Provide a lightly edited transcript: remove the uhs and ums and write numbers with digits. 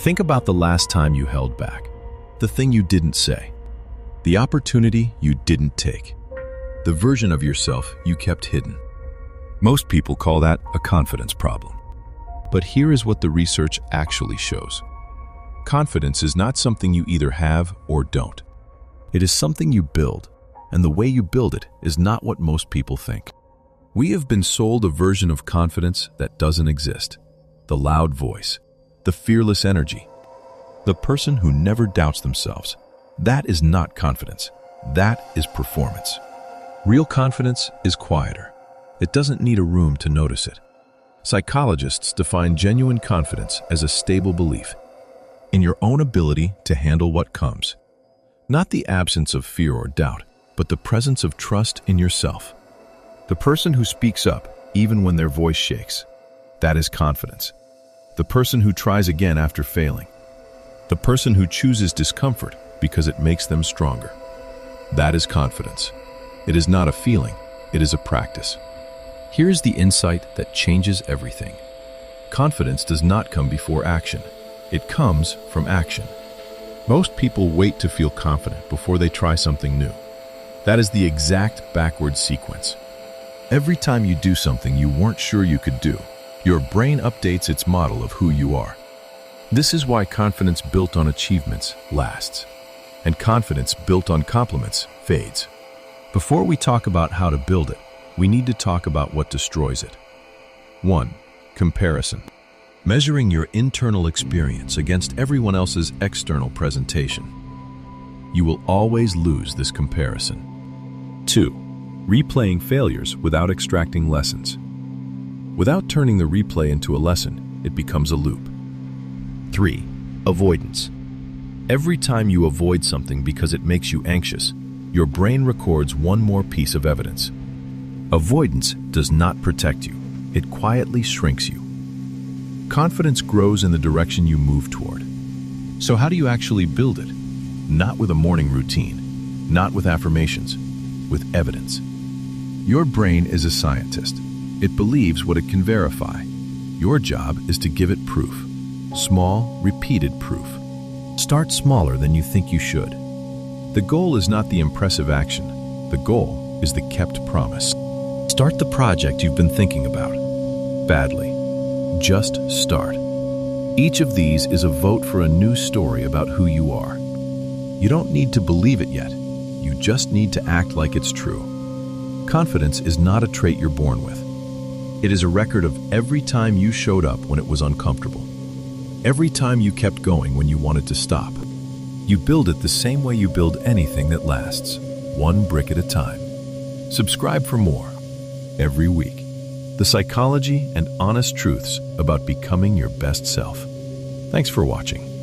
Think about the last time you held back, the thing you didn't say, the opportunity you didn't take, the version of yourself you kept hidden. Most people call that a confidence problem. But here is what the research actually shows. Confidence is not something you either have or don't. It is something you build, and the way you build it is not what most people think. We have been sold a version of confidence that doesn't exist. The loud voice, the fearless energy, the person who never doubts themselves. That is not confidence. That is performance. Real confidence is quieter. It doesn't need a room to notice it. Psychologists define genuine confidence as a stable belief in your own ability to handle what comes. Not the absence of fear or doubt, but the presence of trust in yourself. The person who speaks up, even when their voice shakes, that is confidence. The person who tries again after failing. The person who chooses discomfort because it makes them stronger. That is confidence. It is not a feeling, it is a practice. Here's the insight that changes everything. Confidence does not come before action. It comes from action. Most people wait to feel confident before they try something new. That is the exact backward sequence. Every time you do something you weren't sure you could do, your brain updates its model of who you are. This is why confidence built on achievements lasts, and confidence built on compliments fades. Before we talk about how to build it, we need to talk about what destroys it. 1. Comparison. Measuring your internal experience against everyone else's external presentation. You will always lose this comparison. 2. Replaying failures without extracting lessons. Without turning the replay into a lesson, it becomes a loop. 3. Avoidance. Every time you avoid something because it makes you anxious, your brain records one more piece of evidence. Avoidance does not protect you. It quietly shrinks you. Confidence grows in the direction you move toward. So how do you actually build it? Not with a morning routine, not with affirmations, with evidence. Your brain is a scientist. It believes what it can verify. Your job is to give it proof. Small, repeated proof. Start smaller than you think you should. The goal is not the impressive action. The goal is the kept promise. Start the project you've been thinking about. Badly. Just start. Each of these is a vote for a new story about who you are. You don't need to believe it yet. You just need to act like it's true. Confidence is not a trait you're born with. It is a record of every time you showed up when it was uncomfortable. Every time you kept going when you wanted to stop. You build it the same way you build anything that lasts, one brick at a time. Subscribe for more every week. The psychology and honest truths about becoming your best self. Thanks for watching.